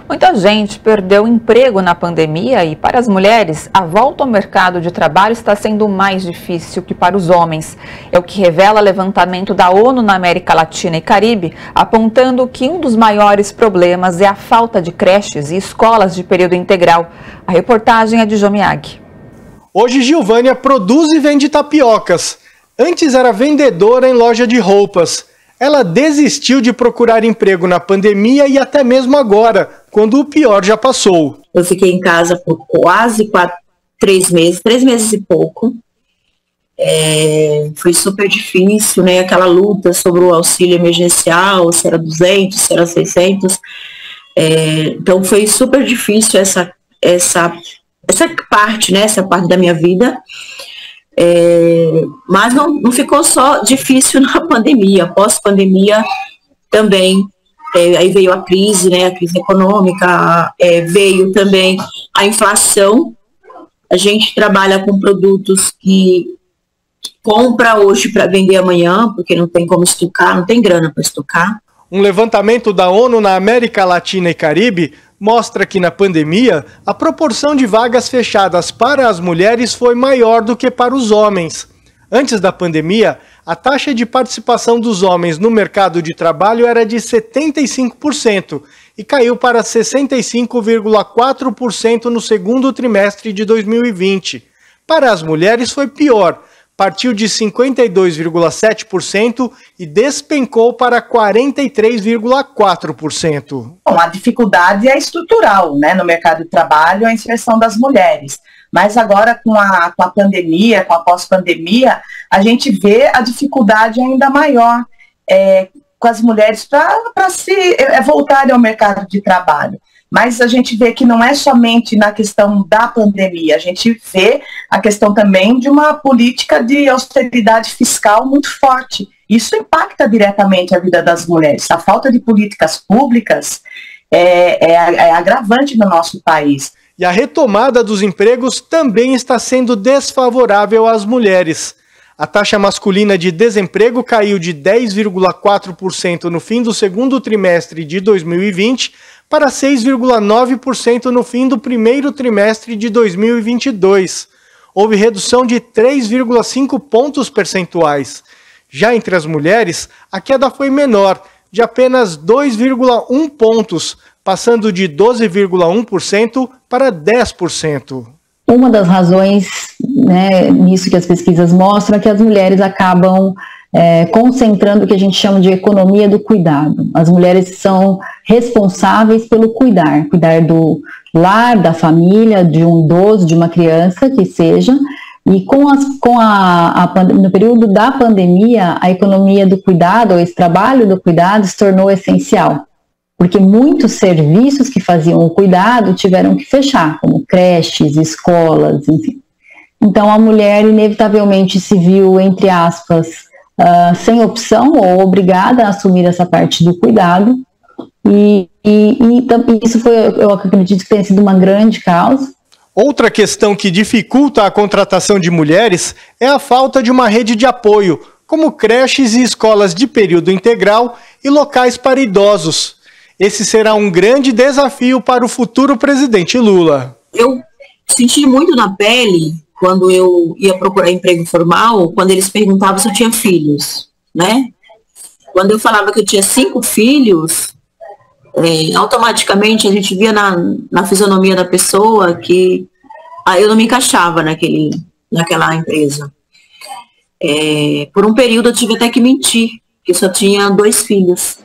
Muita gente perdeu emprego na pandemia e, para as mulheres, a volta ao mercado de trabalho está sendo mais difícil que para os homens. É o que revela o levantamento da ONU na América Latina e Caribe, apontando que um dos maiores problemas é a falta de creches e escolas de período integral. A reportagem é de Jomiag. Hoje, Gilvânia produz e vende tapiocas. Antes era vendedora em loja de roupas. Ela desistiu de procurar emprego na pandemia e até mesmo agora, quando o pior já passou. Eu fiquei em casa por quase 3 meses e pouco. Foi super difícil, né? Aquela luta sobre o auxílio emergencial, se era 200, se era 600. Então foi super difícil essa parte, né? Essa parte da minha vida. Mas não ficou só difícil na pandemia, pós-pandemia também, aí veio a crise, né, a crise econômica, veio também a inflação. A gente trabalha com produtos que compra hoje para vender amanhã, porque não tem como estocar, não tem grana para estocar. Um levantamento da ONU na América Latina e Caribe mostra que na pandemia a proporção de vagas fechadas para as mulheres foi maior do que para os homens. Antes da pandemia, a taxa de participação dos homens no mercado de trabalho era de 75% e caiu para 65,4% no segundo trimestre de 2020. Para as mulheres foi pior. Partiu de 52,7% e despencou para 43,4%. Bom, a dificuldade é estrutural, né, no mercado de trabalho, a inserção das mulheres. Mas agora, com a pandemia, com a pós-pandemia, a gente vê a dificuldade ainda maior com as mulheres para se voltarem ao mercado de trabalho. Mas a gente vê que não é somente na questão da pandemia, a gente vê a questão também de uma política de austeridade fiscal muito forte. Isso impacta diretamente a vida das mulheres. A falta de políticas públicas é agravante no nosso país. E a retomada dos empregos também está sendo desfavorável às mulheres. A taxa masculina de desemprego caiu de 10,4% no fim do segundo trimestre de 2020 para 6,9% no fim do primeiro trimestre de 2022. Houve redução de 3,5 pontos percentuais. Já entre as mulheres, a queda foi menor, de apenas 2,1 pontos, passando de 12,1% para 10%. Uma das razões, né, nisso que as pesquisas mostram, é que as mulheres acabam concentrando o que a gente chama de economia do cuidado. As mulheres são responsáveis pelo cuidar do lar, da família, de um idoso, de uma criança, que seja, e no período da pandemia, a economia do cuidado, ou esse trabalho do cuidado, se tornou essencial, porque muitos serviços que faziam o cuidado tiveram que fechar, como creches, escolas, enfim. Então a mulher inevitavelmente se viu, entre aspas, sem opção ou obrigada a assumir essa parte do cuidado, e isso foi, eu acredito que tenha sido uma grande causa. Outra questão que dificulta a contratação de mulheres é a falta de uma rede de apoio, como creches e escolas de período integral e locais para idosos. Esse será um grande desafio para o futuro presidente Lula. Eu senti muito na pele, quando eu ia procurar emprego formal, quando eles perguntavam se eu tinha filhos, né? Quando eu falava que eu tinha 5 filhos, automaticamente a gente via na fisionomia da pessoa que eu não me encaixava naquela empresa. Por um período eu tive até que mentir, que eu só tinha 2 filhos.